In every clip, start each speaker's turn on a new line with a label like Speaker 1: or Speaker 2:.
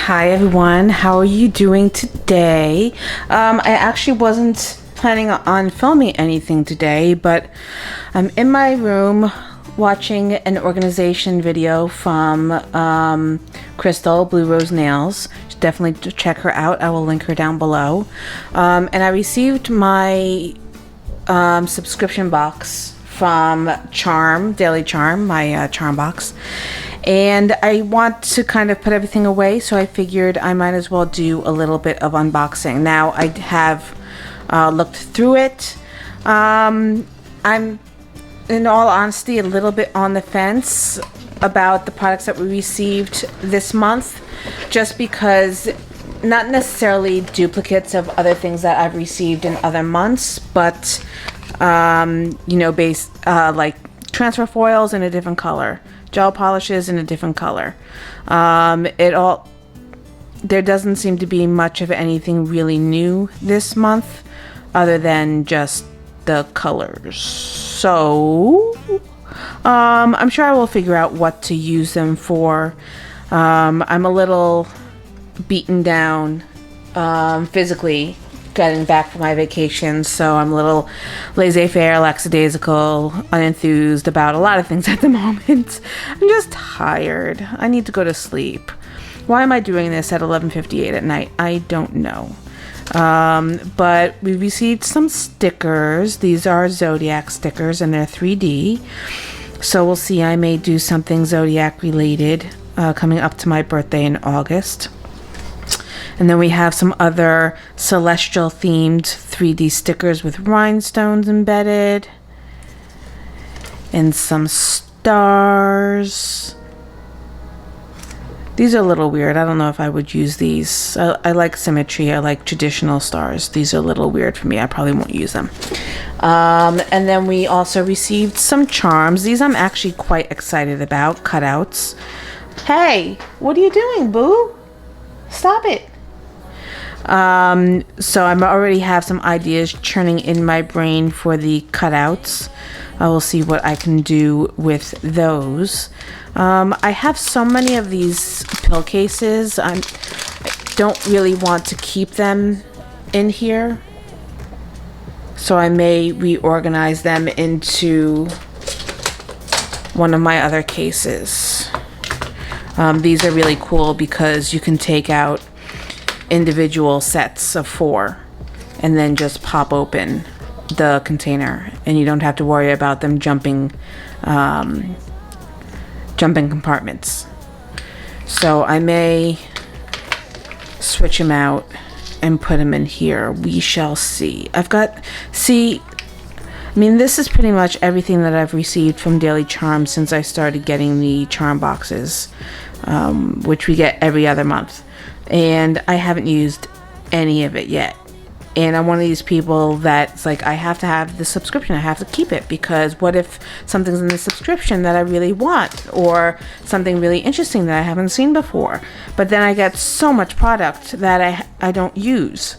Speaker 1: Hi everyone, how are you doing today? I actually wasn't planning on filming anything today, but I'm in my room watching an organization video from Crystal, Blue Rose Nails. Definitely check her out. I will link her down below. And I received my subscription box from Charme, Daily Charme, my Charm box. And I want to kind of put everything away, so I figured I might as well do a little bit of unboxing. Now, I have looked through it. I'm, in all honesty, a little bit on the fence about the products that we received this month, just because not necessarily duplicates of other things that I've received in other months, but you know, like transfer foils in a different color, gel polishes in a different color. There doesn't seem to be much of anything really new this month other than just the colors. So I'm sure I will figure out what to use them for. I'm a little beaten down physically getting back from my vacation, so I'm a little laissez-faire, lackadaisical, unenthused about a lot of things at the moment. I'm just tired. I need to go to sleep. Why am I doing this at 11:58 at night? I don't know. But we received some stickers. These are Zodiac stickers and they're 3D. So we'll see. I may do something Zodiac related coming up to my birthday in August. And then we have some other celestial themed 3D stickers with rhinestones embedded. And some stars. These are a little weird. I don't know if I would use these. I like symmetry. I like traditional stars. These are a little weird for me. I probably won't use them. And then we also received some charms. These I'm actually quite excited about. Cutouts. Hey, what are you doing, boo? Stop it. So I already have some ideas churning in my brain for the cutouts. I will see what I can do with those. I have so many of these pill cases. I don't really want to keep them in here, so I may reorganize them into one of my other cases. These are really cool because you can take out individual sets of 4 and then just pop open the container, and you don't have to worry about them jumping compartments. So I may switch them out and put them in here. We shall see. I mean, this is pretty much everything that I've received from Daily Charm since I started getting the Charm boxes, which we get every other month. And I haven't used any of it yet. And I'm one of these people that's like, I have to have the subscription. I have to keep it, because what if something's in the subscription that I really want, or something really interesting that I haven't seen before? But then I get so much product that I don't use.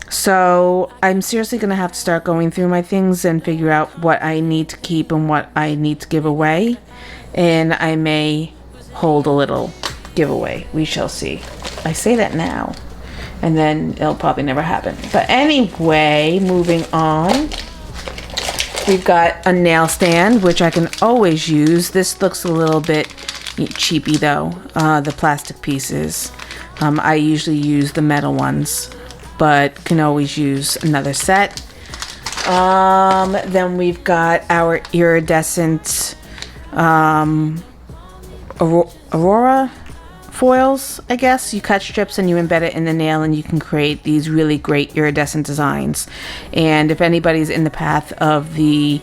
Speaker 1: So I'm seriously going to have to start going through my things and figure out what I need to keep and what I need to give away. And I may hold a little giveaway. We shall see. I say that now, and then it'll probably never happen. But anyway, moving on. We've got a nail stand, which I can always use. This looks a little bit cheapy though, the plastic pieces. I usually use the metal ones, but can always use another set. Then we've got our iridescent Aurora foils, I guess. You cut strips and you embed it in the nail, and you can create these really great iridescent designs. And if anybody's in the path of the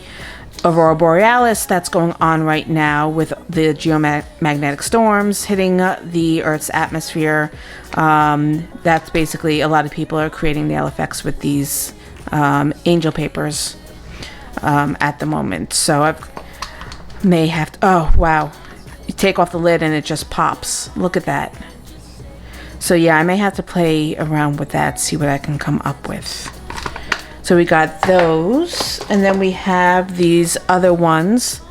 Speaker 1: Aurora Borealis that's going on right now with the geomagnetic storms hitting the Earth's atmosphere, that's basically, a lot of people are creating nail effects with these angel papers at the moment. So I may have to, oh wow, you take off the lid and it just pops. Look at that. So yeah, I may have to play around with that, see what I can come up with. So we got those, and then we have these other ones.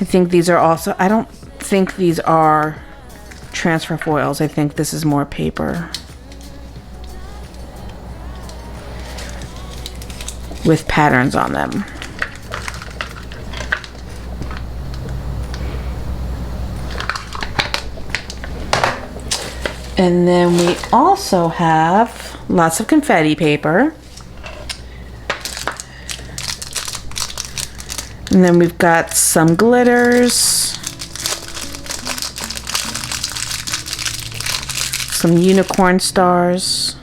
Speaker 1: I think these are also, I don't think these are transfer foils. I think this is more paper with patterns on them. And then we also have lots of confetti paper. And then we've got some glitters, some unicorn stars.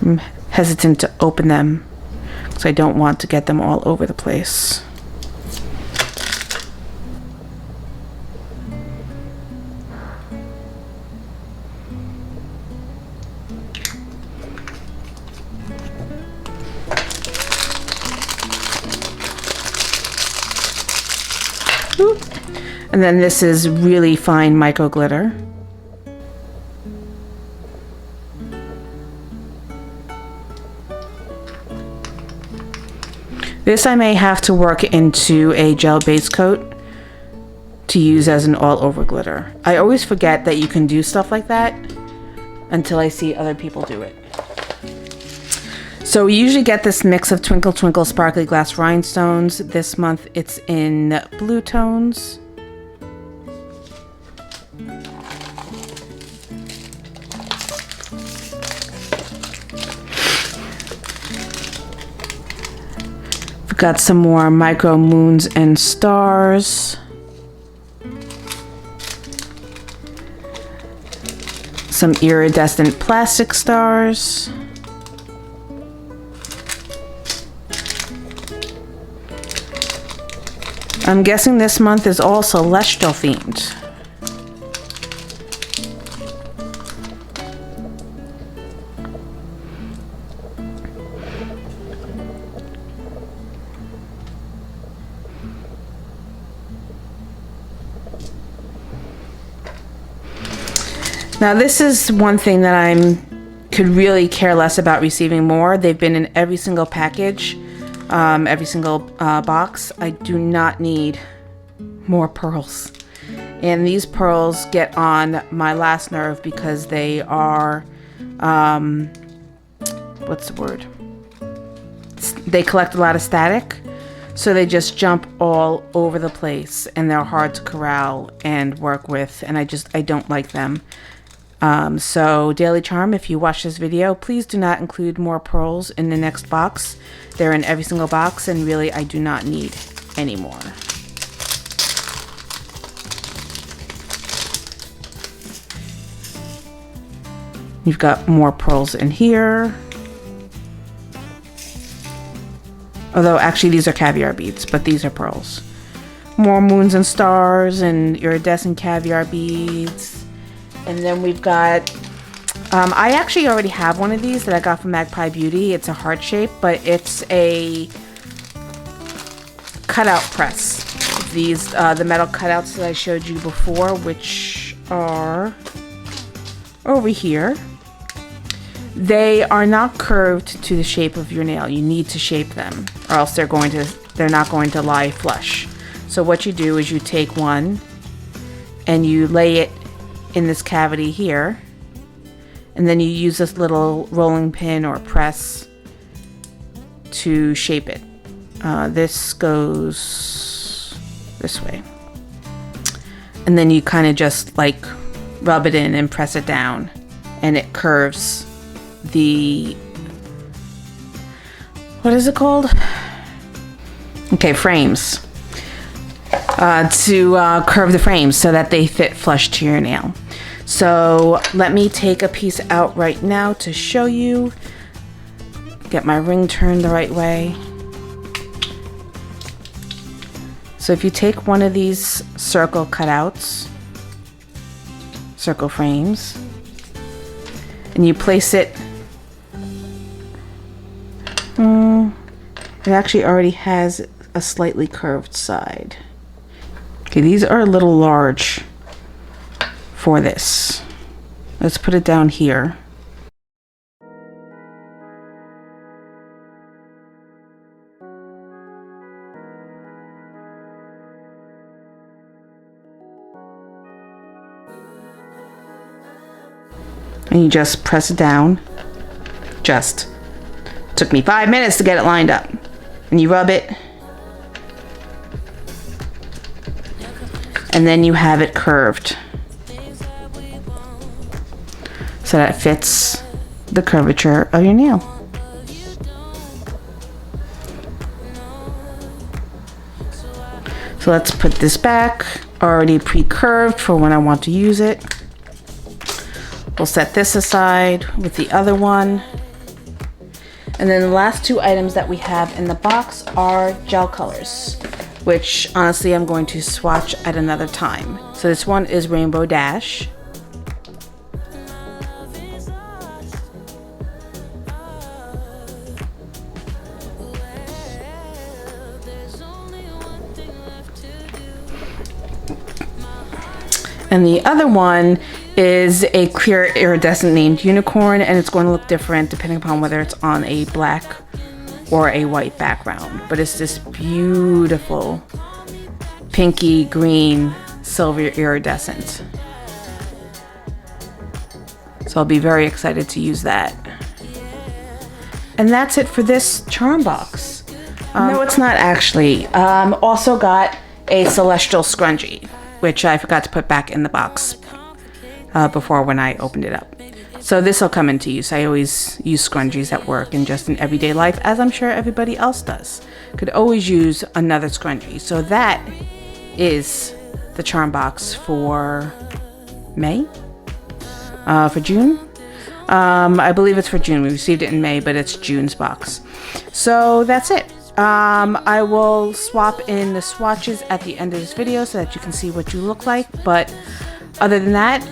Speaker 1: I'm hesitant to open them because I don't want to get them all over the place. And then this is really fine micro glitter. This I may have to work into a gel base coat to use as an all over glitter. I always forget that you can do stuff like that until I see other people do it. So we usually get this mix of Twinkle Twinkle Sparkly Glass Rhinestones. This month it's in blue tones. We've got some more micro moons and stars. Some iridescent plastic stars. I'm guessing this month is all celestial themed. Now this is one thing that could really care less about receiving more. They've been in every single package. Every single box. I do not need more pearls. And these pearls get on my last nerve because they are, what's the word? They collect a lot of static. So they just jump all over the place and they're hard to corral and work with. And I don't like them. So Daily Charme, if you watch this video, please do not include more pearls in the next box. They're in every single box and really I do not need any more. You've got more pearls in here. Although actually these are caviar beads, but these are pearls. More moons and stars and iridescent caviar beads. And then we've got, I actually already have one of these that I got from Magpie Beauty. It's a heart shape, but it's a cutout press. These, the metal cutouts that I showed you before, which are over here. They are not curved to the shape of your nail. You need to shape them, or else they're not going to lie flush. So what you do is you take one and you lay it in this cavity here, and then you use this little rolling pin or press to shape it. This goes this way, and then you kind of just like rub it in and press it down, and it curves the, what is it called? Okay, frames. To curve the frames so that they fit flush to your nail. So let me take a piece out right now to show you. Get my ring turned the right way. So if you take one of these circle cutouts, circle frames, and you place it, it actually already has a slightly curved side. Okay, these are a little large for this. Let's put it down here. And you just press it down. Just. Took me 5 minutes to get it lined up. And you rub it. And then you have it curved. So that fits the curvature of your nail. So let's put this back, already pre-curved for when I want to use it. We'll set this aside with the other one. And then the last two items that we have in the box are gel colors, which honestly I'm going to swatch at another time. So this one is Rainbow Dash. And the other one is a clear iridescent named Unicorn, and it's going to look different depending upon whether it's on a black or a white background. But it's this beautiful pinky green silver iridescent. So I'll be very excited to use that. And that's it for this charm box. No, it's not actually. Also got a celestial scrunchie, which I forgot to put back in the box before when I opened it up. So this will come into use. I always use scrunchies at work and just in everyday life, as I'm sure everybody else does. Could always use another scrunchie. So that is the charm box for May? For June? I believe it's for June. We received it in May, but it's June's box. So that's it. I will swap in the swatches at the end of this video so that you can see what you look like. But other than that,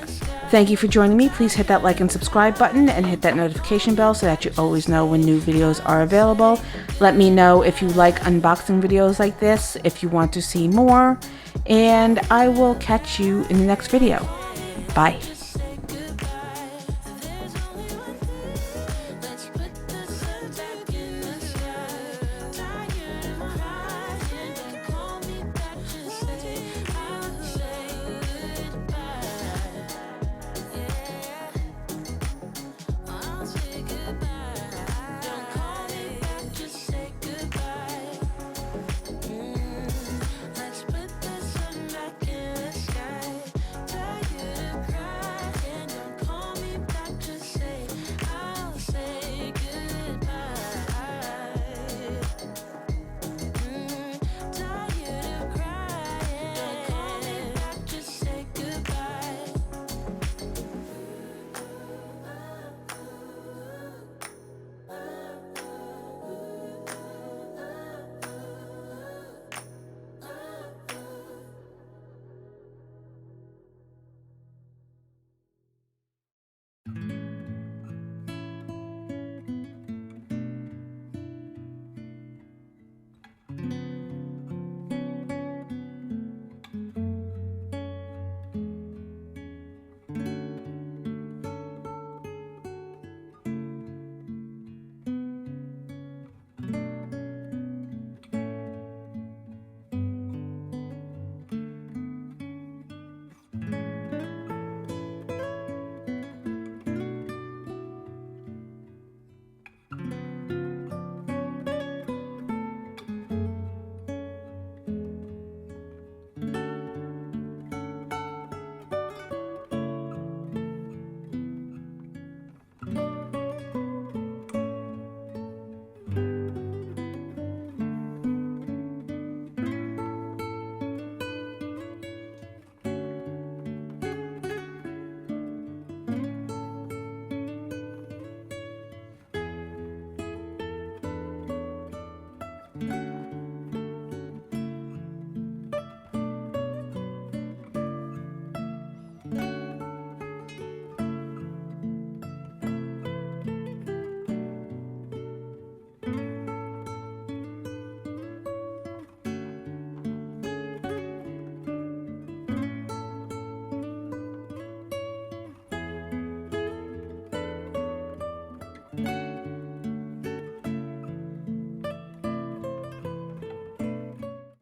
Speaker 1: thank you for joining me. Please hit that like and subscribe button and hit that notification bell so that you always know when new videos are available. Let me know if you like unboxing videos like this, if you want to see more, and I will catch you in the next video. Bye.